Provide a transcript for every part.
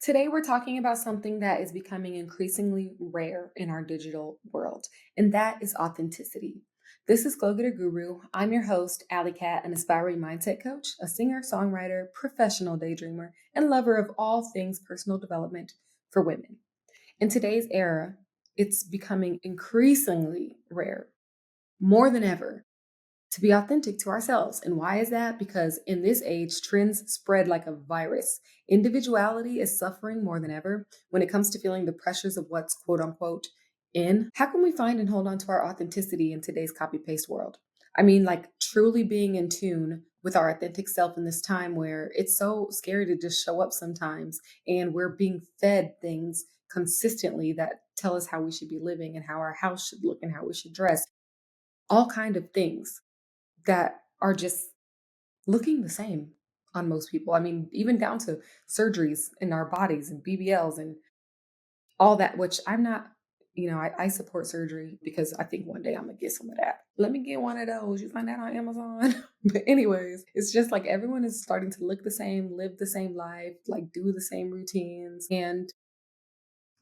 Today, we're talking about something that is becoming increasingly rare in our digital world, and that is authenticity. This is Go Getter Guru. I'm your host, Allie Cat, an aspiring mindset coach, a singer, songwriter, professional daydreamer, and lover of all things personal development for women. In today's era, it's becoming increasingly rare, more than ever, to be authentic to ourselves. And why is that? Because in this age, trends spread like a virus. Individuality is suffering more than ever when it comes to feeling the pressures of what's quote unquote in. How can we find and hold on to our authenticity in today's copy paste world? I mean, like truly being in tune with our authentic self in this time where it's so scary to just show up sometimes and we're being fed things consistently that tell us how we should be living and how our house should look and how we should dress, all kind of things that are just looking the same on most people. I mean, even down to surgeries in our bodies and BBLs and all that, which I'm not, I support surgery because I think one day I'm going to get some of that. Let me get one of those. You find that on Amazon. But, anyways, it's just like everyone is starting to look the same, live the same life, like do the same routines. And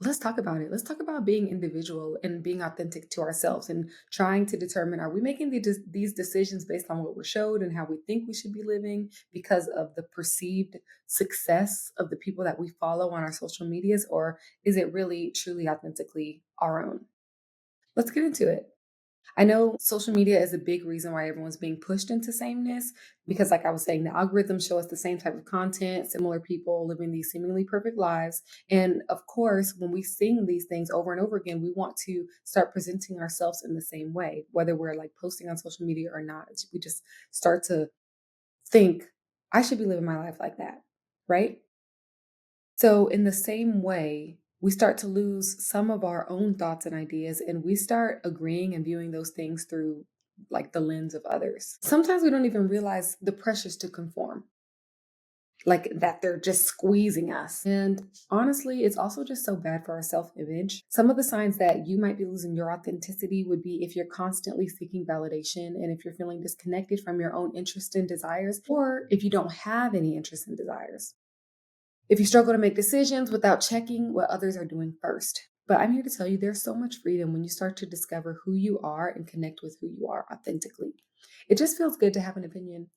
let's talk about it. Let's talk about being individual and being authentic to ourselves and trying to determine, are we making these decisions based on what we're showed and how we think we should be living because of the perceived success of the people that we follow on our social medias? Or is it really, truly, authentically our own? Let's get into it. I know social media is a big reason why everyone's being pushed into sameness because, like I was saying, the algorithms show us the same type of content, similar people living these seemingly perfect lives. And of course, when we sing these things over and over again, we want to start presenting ourselves in the same way, whether we're like posting on social media or not. We just start to think, I should be living my life like that, right? So, in the same way, we start to lose some of our own thoughts and ideas, and we start agreeing and viewing those things through like the lens of others. Sometimes we don't even realize the pressures to conform, like that they're just squeezing us. And honestly, it's also just so bad for our self image. Some of the signs that you might be losing your authenticity would be if you're constantly seeking validation and if you're feeling disconnected from your own interests and desires, or if you don't have any interests and desires. If you struggle to make decisions without checking what others are doing first. But I'm here to tell you there's so much freedom when you start to discover who you are and connect with who you are authentically. It just feels good to have an opinion.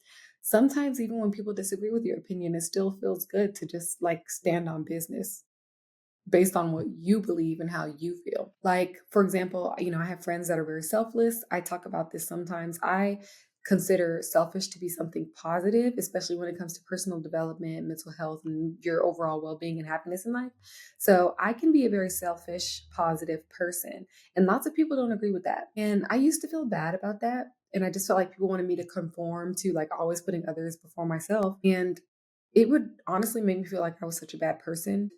Sometimes, even when people disagree with your opinion, it still feels good to just like stand on business based on what you believe and how you feel. Like, for example, I have friends that are very selfless. I talk about this sometimes. I consider selfish to be something positive, especially when it comes to personal development, mental health, and your overall well being and happiness in life. So I can be a very selfish, positive person. And lots of people don't agree with that. And I used to feel bad about that. And I just felt like people wanted me to conform to like always putting others before myself. And it would honestly make me feel like I was such a bad person.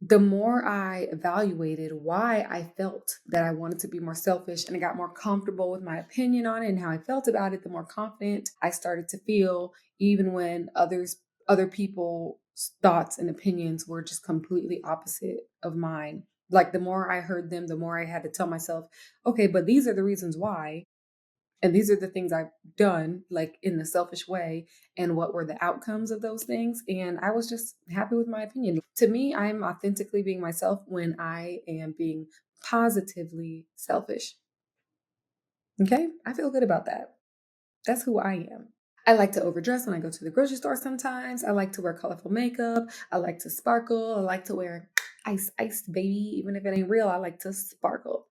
The more I evaluated why I felt that I wanted to be more selfish and I got more comfortable with my opinion on it and how I felt about it, the more confident I started to feel, even when other people's thoughts and opinions were just completely opposite of mine. Like the more I heard them, the more I had to tell myself, okay, but these are the reasons why. And these are the things I've done, like in the selfish way, and what were the outcomes of those things. And I was just happy with my opinion. To me, I'm authentically being myself when I am being positively selfish. Okay. I feel good about that. That's who I am. I like to overdress when I go to the grocery store sometimes. I like to wear colorful makeup. I like to sparkle. I like to wear ice, baby. Even if it ain't real, I like to sparkle.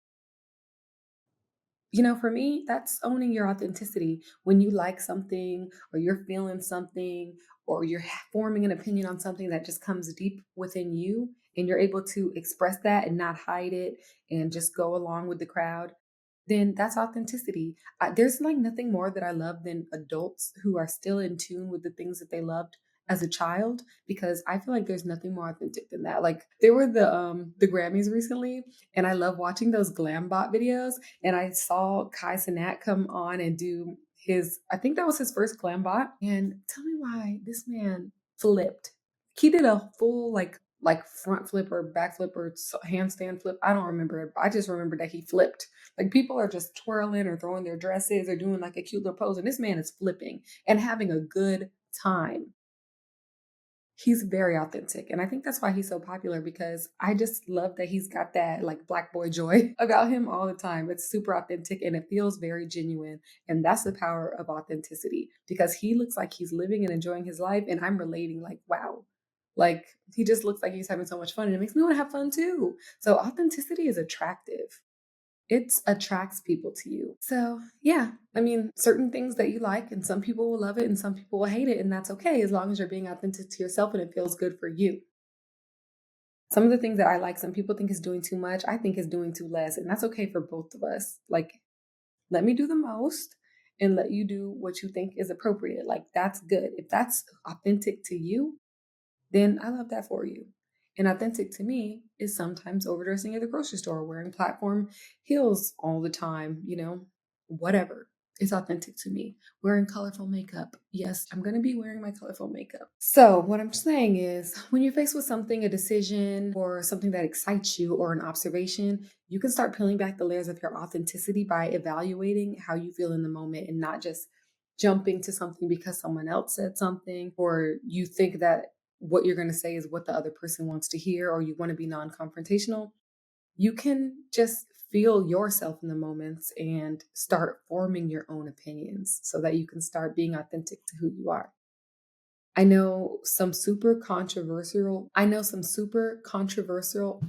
For me, that's owning your authenticity. When you like something or you're feeling something or you're forming an opinion on something that just comes deep within you and you're able to express that and not hide it and just go along with the crowd, then that's authenticity. There's like nothing more that I love than adults who are still in tune with the things that they loved as a child, because I feel like there's nothing more authentic than that. Like there were the Grammys recently, and I love watching those glam bot videos. And I saw Kai Cenat come on and do I think that was his first glam bot. And tell me why this man flipped. He did a full like front flip or back flip or handstand flip. I don't remember it. I just remember that he flipped. Like people are just twirling or throwing their dresses or doing like a cute little pose. And this man is flipping and having a good time. He's very authentic. And I think that's why he's so popular because I just love that he's got that like black boy joy about him all the time. It's super authentic and it feels very genuine. And that's the power of authenticity because he looks like he's living and enjoying his life. And I'm relating, like, wow. Like he just looks like he's having so much fun and it makes me want to have fun too. So authenticity is attractive. It attracts people to you. So, yeah, I mean, certain things that you like, and some people will love it and some people will hate it. And that's okay as long as you're being authentic to yourself and it feels good for you. Some of the things that I like, some people think is doing too much. I think is doing too less. And that's okay for both of us. Like, let me do the most and let you do what you think is appropriate. Like, that's good. If that's authentic to you, then I love that for you. And authentic to me is sometimes overdressing at the grocery store, wearing platform heels all the time, whatever. It's authentic to me. Wearing colorful makeup. Yes, I'm going to be wearing my colorful makeup. So, what I'm saying is, when you're faced with something, a decision, or something that excites you, or an observation, you can start peeling back the layers of your authenticity by evaluating how you feel in the moment and not just jumping to something because someone else said something, or you think that what you're going to say is what the other person wants to hear, or you want to be non confrontational. You can just feel yourself in the moments and start forming your own opinions so that you can start being authentic to who you are. I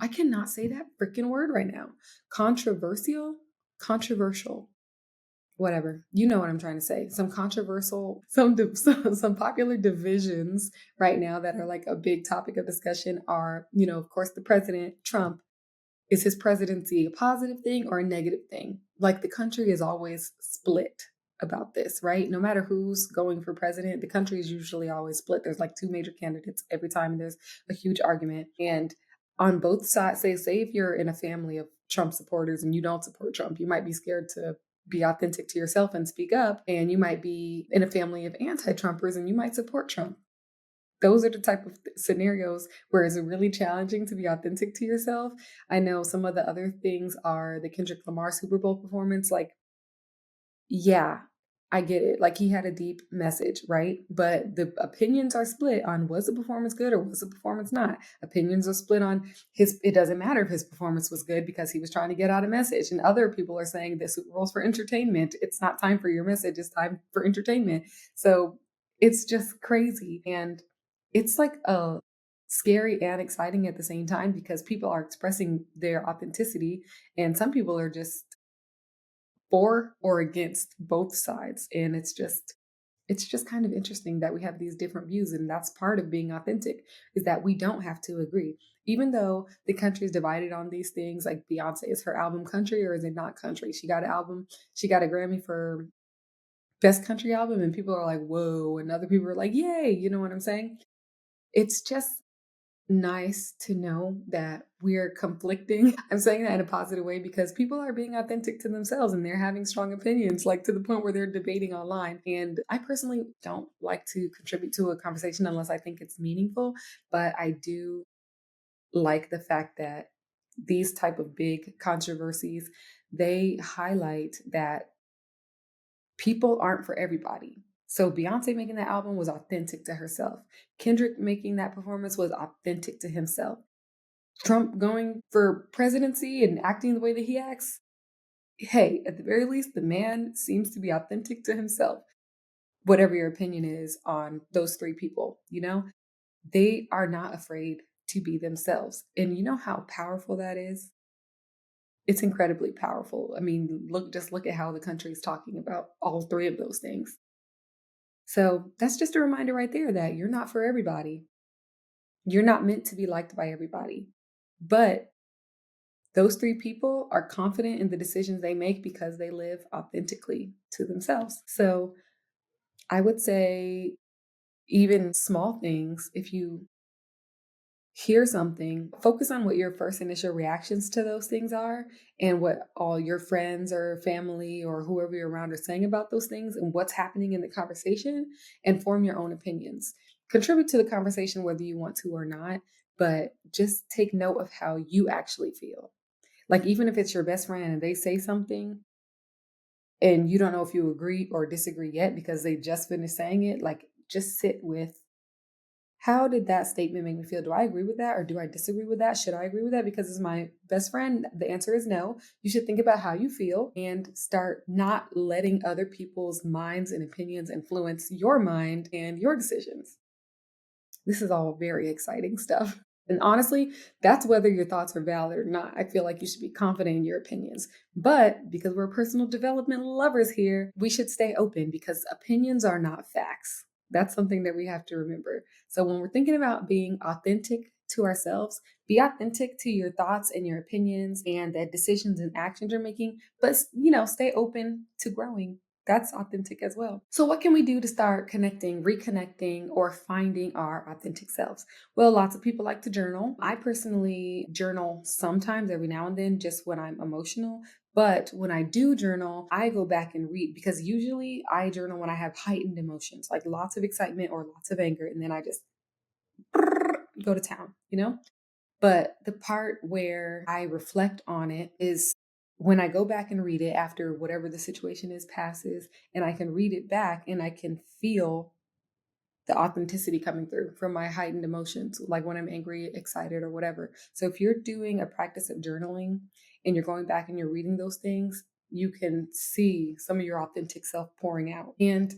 cannot say that freaking word right now. Controversial, whatever. You know what I'm trying to say. Some controversial, some popular divisions right now that are like a big topic of discussion are, of course, the president, Trump. Is his presidency a positive thing or a negative thing? Like the country is always split about this, right? No matter who's going for president, the country is usually always split. There's like two major candidates every time, and there's a huge argument. And on both sides, say if you're in a family of Trump supporters and you don't support Trump, you might be scared to be authentic to yourself and speak up. And you might be in a family of anti-Trumpers and you might support Trump. Those are the type of scenarios where it's really challenging to be authentic to yourself. I know some of the other things are the Kendrick Lamar Super Bowl performance. Like, yeah, I get it. Like he had a deep message, right? But the opinions are split on was the performance good or was the performance not. Opinions are split on it doesn't matter if his performance was good because he was trying to get out a message. And other people are saying the Super Bowl's for entertainment. It's not time for your message, it's time for entertainment. So it's just crazy. And it's like a scary and exciting at the same time because people are expressing their authenticity and some people are just for or against both sides. And it's just kind of interesting that we have these different views, and that's part of being authentic is that we don't have to agree. Even though the country is divided on these things, like Beyonce, is her album country or is it not country? She got an album, she got a Grammy for best country album, and people are like, whoa, and other people are like, yay, you know what I'm saying? It's just nice to know that we're conflicting. I'm saying that in a positive way because people are being authentic to themselves and they're having strong opinions, like to the point where they're debating online. And I personally don't like to contribute to a conversation unless I think it's meaningful, but I do like the fact that these type of big controversies, they highlight that people aren't for everybody. So Beyonce making that album was authentic to herself. Kendrick making that performance was authentic to himself. Trump going for presidency and acting the way that he acts, hey, at the very least, the man seems to be authentic to himself. Whatever your opinion is on those three people, they are not afraid to be themselves. And you know how powerful that is? It's incredibly powerful. I mean, look at how the country is talking about all three of those things. So that's just a reminder right there that you're not for everybody. You're not meant to be liked by everybody. But those three people are confident in the decisions they make because they live authentically to themselves. So I would say, even small things, if you hear something, focus on what your first initial reactions to those things are and what all your friends or family or whoever you're around are saying about those things and what's happening in the conversation, and form your own opinions. Contribute to the conversation whether you want to or not, but just take note of how you actually feel. Like, even if it's your best friend and they say something and you don't know if you agree or disagree yet because they just finished saying it, like, just sit with How did that statement make me feel? Do I agree with that or do I disagree with that? Should I agree with that because it's my best friend? The answer is no. You should think about how you feel and start not letting other people's minds and opinions influence your mind and your decisions. This is all very exciting stuff. And honestly, that's whether your thoughts are valid or not. I feel like you should be confident in your opinions. But because we're personal development lovers here, we should stay open because opinions are not facts. That's something that we have to remember. So when we're thinking about being authentic to ourselves, be authentic to your thoughts and your opinions and the decisions and actions you're making, but stay open to growing. That's authentic as well. So, what can we do to start connecting, reconnecting, or finding our authentic selves? Well, lots of people like to journal. I personally journal sometimes, every now and then, just when I'm emotional. But when I do journal, I go back and read because usually I journal when I have heightened emotions, like lots of excitement or lots of anger. And then I just go to town. But the part where I reflect on it is when I go back and read it after whatever the situation is passes, and I can read it back and I can feel the authenticity coming through from my heightened emotions, like when I'm angry, excited, or whatever. So if you're doing a practice of journaling and you're going back and you're reading those things, you can see some of your authentic self pouring out. And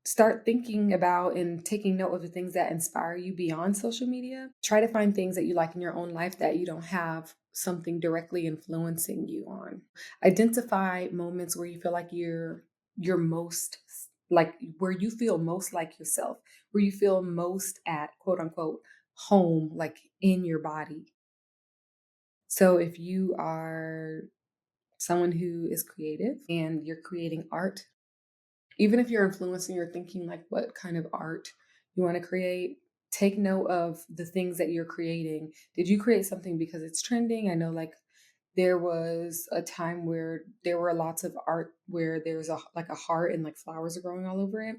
start thinking about and taking note of the things that inspire you beyond social media. Try to find things that you like in your own life that you don't have something directly influencing you on. Identify moments where you feel like you're most like where you feel most like yourself, where you feel most at quote unquote home, like in your body. So if you are someone who is creative and you're creating art, even if you're influencing your thinking, like what kind of art you want to create, take note of the things that you're creating. Did you create something because it's trending? I know, like, there was a time where there were lots of art where there's a heart and like flowers are growing all over it.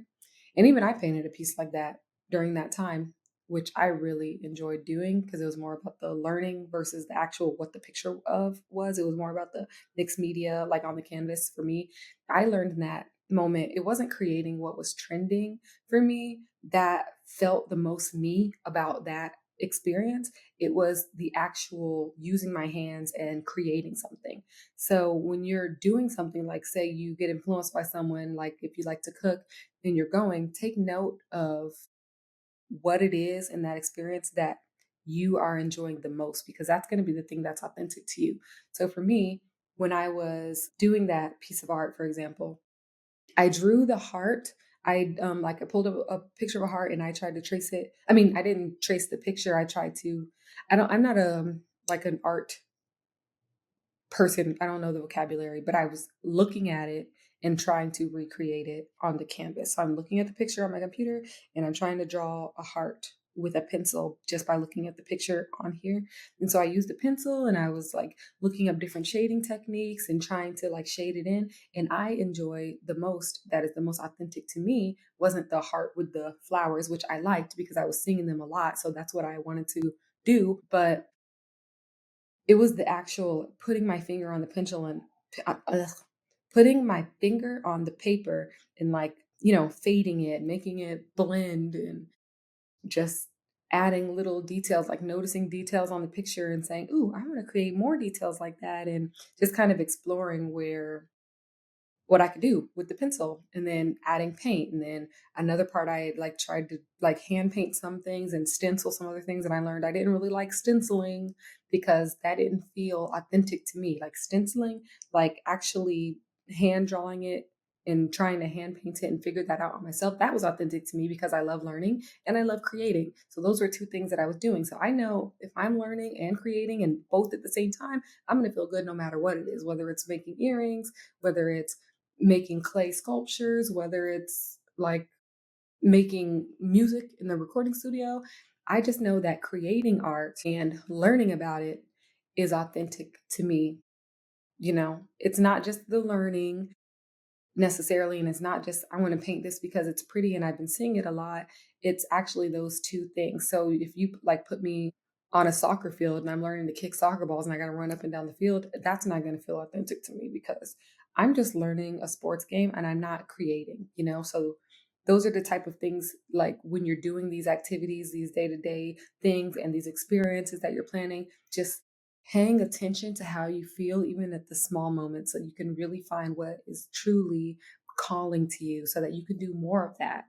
And even I painted a piece like that during that time, which I really enjoyed doing because it was more about the learning versus the actual what the picture of was. It was more about the mixed media, like on the canvas for me. I learned in that moment, it wasn't creating what was trending for me that felt the most me about that experience. It was the actual using my hands and creating something. So when you're doing something, like say you get influenced by someone, like if you like to cook and you're going, take note of what it is in that experience that you are enjoying the most, because that's going to be the thing that's authentic to you. So for me, when I was doing that piece of art, for example, I drew the heart. I pulled up a picture of a heart and I tried to trace it. I mean, I didn't trace the picture. I tried to. I'm not like an art person. I don't know the vocabulary, but I was looking at it and trying to recreate it on the canvas. So I'm looking at the picture on my computer and I'm trying to draw a heart with a pencil just by looking at the picture on here. And so I used a pencil and I was like looking up different shading techniques and trying to like shade it in. And I enjoy the most, that is the most authentic to me, wasn't the heart with the flowers, which I liked because I was seeing them a lot. So that's what I wanted to do. But it was the actual putting my finger on the pencil and putting my finger on the paper and like, fading it, making it blend and just adding little details, like noticing details on the picture and saying, "Ooh, I want to create more details like that." And just kind of exploring what I could do with the pencil and then adding paint. And then another part, I like tried to like hand paint some things and stencil some other things. And I learned I didn't really like stenciling because that didn't feel authentic to me. Like stenciling, like actually hand drawing it and trying to hand paint it and figure that out on myself, that was authentic to me because I love learning and I love creating. So those were two things that I was doing. So I know if I'm learning and creating and both at the same time, I'm going to feel good no matter what it is, whether it's making earrings, whether it's making clay sculptures, whether it's like making music in the recording studio. I just know that creating art and learning about it is authentic to me. It's not just the learning necessarily, and it's not just I want to paint this because it's pretty and I've been seeing it a lot. It's actually those two things. So if you like put me on a soccer field and I'm learning to kick soccer balls and I got to run up and down the field, that's not going to feel authentic to me because I'm just learning a sports game and I'm not creating. So Those are the type of things, like when you're doing these activities, these day-to-day things and these experiences that you're planning, just paying attention to how you feel even at the small moments so you can really find what is truly calling to you so that you can do more of that.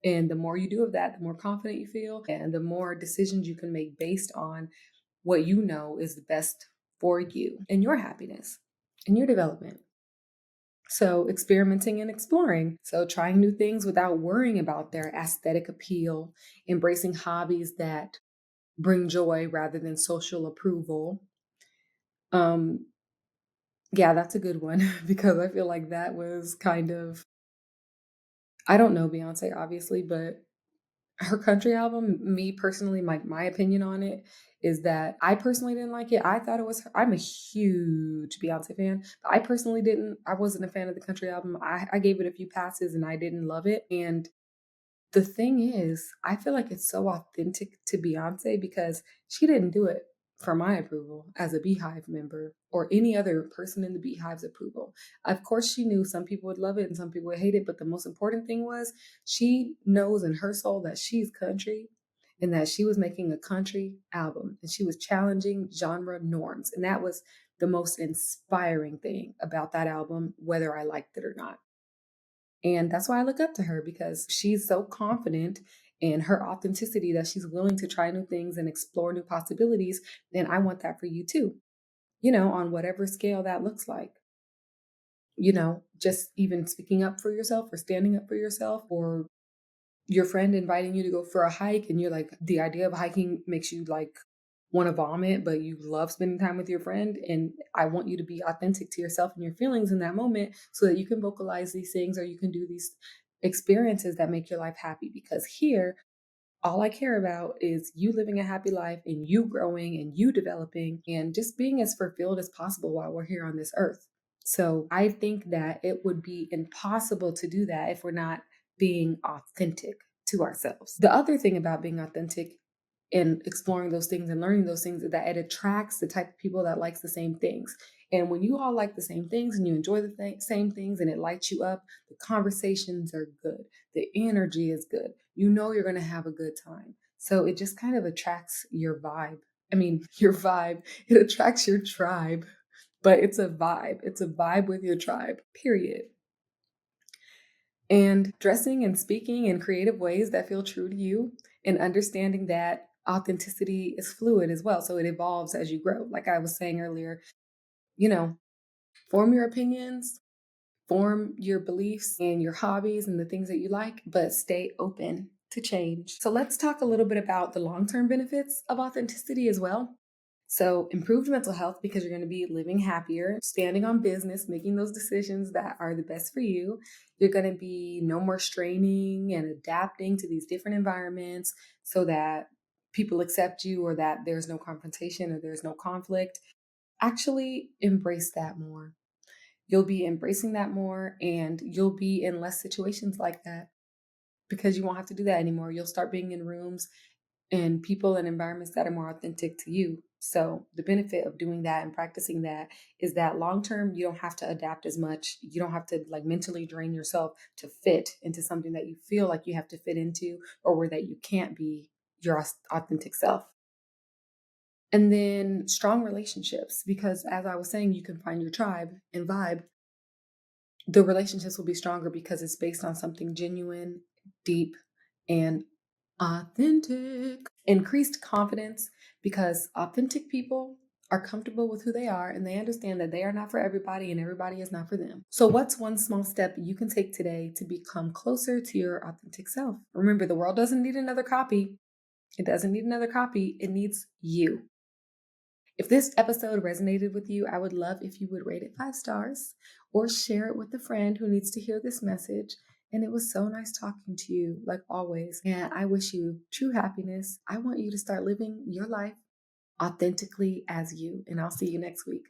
And the more you do of that, the more confident you feel and the more decisions you can make based on what you know is the best for you and your happiness and your development. So, experimenting and exploring. So, trying new things without worrying about their aesthetic appeal, embracing hobbies that bring joy rather than social approval. Um, yeah, that's a good one because I feel like that was kind of, I don't know Beyonce, obviously, but her country album, me personally, my opinion on it is that I personally didn't like it. I thought it was I'm a huge Beyonce fan. But I personally didn't. I wasn't a fan of the country album. I gave it a few passes and I didn't love it. And the thing is, I feel like it's so authentic to Beyonce because she didn't do it for my approval as a Beehive member or any other person in the Beehive's approval. Of course, she knew some people would love it and some people would hate it, but the most important thing was she knows in her soul that she's country and that she was making a country album and she was challenging genre norms. And that was the most inspiring thing about that album, whether I liked it or not. And that's why I look up to her because she's so confident in her authenticity that she's willing to try new things and explore new possibilities. And I want that for you too, on whatever scale that looks like. Just even speaking up for yourself or standing up for yourself or your friend inviting you to go for a hike and you're like, the idea of hiking makes you like want to vomit, but you love spending time with your friend. And I want you to be authentic to yourself and your feelings in that moment so that you can vocalize these things or you can do these experiences that make your life happy. Because here, all I care about is you living a happy life and you growing and you developing and just being as fulfilled as possible while we're here on this earth. So I think that it would be impossible to do that if we're not being authentic to ourselves. The other thing about being authentic and exploring those things and learning those things is that it attracts the type of people that likes the same things. And when you all like the same things and you enjoy the same things and it lights you up, the conversations are good. The energy is good. You know you're going to have a good time. So it just kind of attracts your vibe. I mean, your vibe, it attracts your tribe, but it's a vibe. It's a vibe with your tribe, period. And dressing and speaking in creative ways that feel true to you and understanding that authenticity is fluid as well. So it evolves as you grow. Like I was saying earlier, you know, form your opinions, form your beliefs and your hobbies and the things that you like, but stay open to change. So let's talk a little bit about the long-term benefits of authenticity as well. So, improved mental health because you're going to be living happier, standing on business, making those decisions that are the best for you. You're going to be no more straining and adapting to these different environments so that people accept you or that there's no confrontation or there's no conflict. Actually, embrace that more. You'll be embracing that more and you'll be in less situations like that because you won't have to do that anymore. You'll start being in rooms and people and environments that are more authentic to you. So the benefit of doing that and practicing that is that long term, you don't have to adapt as much. You don't have to like mentally drain yourself to fit into something that you feel like you have to fit into or where that you can't be your authentic self. And then strong relationships, because as I was saying, you can find your tribe and vibe. The relationships will be stronger because it's based on something genuine, deep, and authentic. Increased confidence because authentic people are comfortable with who they are and they understand that they are not for everybody and everybody is not for them. So, what's one small step you can take today to become closer to your authentic self? Remember, the world doesn't need another copy. It doesn't need another copy. It needs you. If this episode resonated with you, I would love if you would rate it 5 stars or share it with a friend who needs to hear this message. And it was so nice talking to you, like always. And I wish you true happiness. I want you to start living your life authentically as you. And I'll see you next week.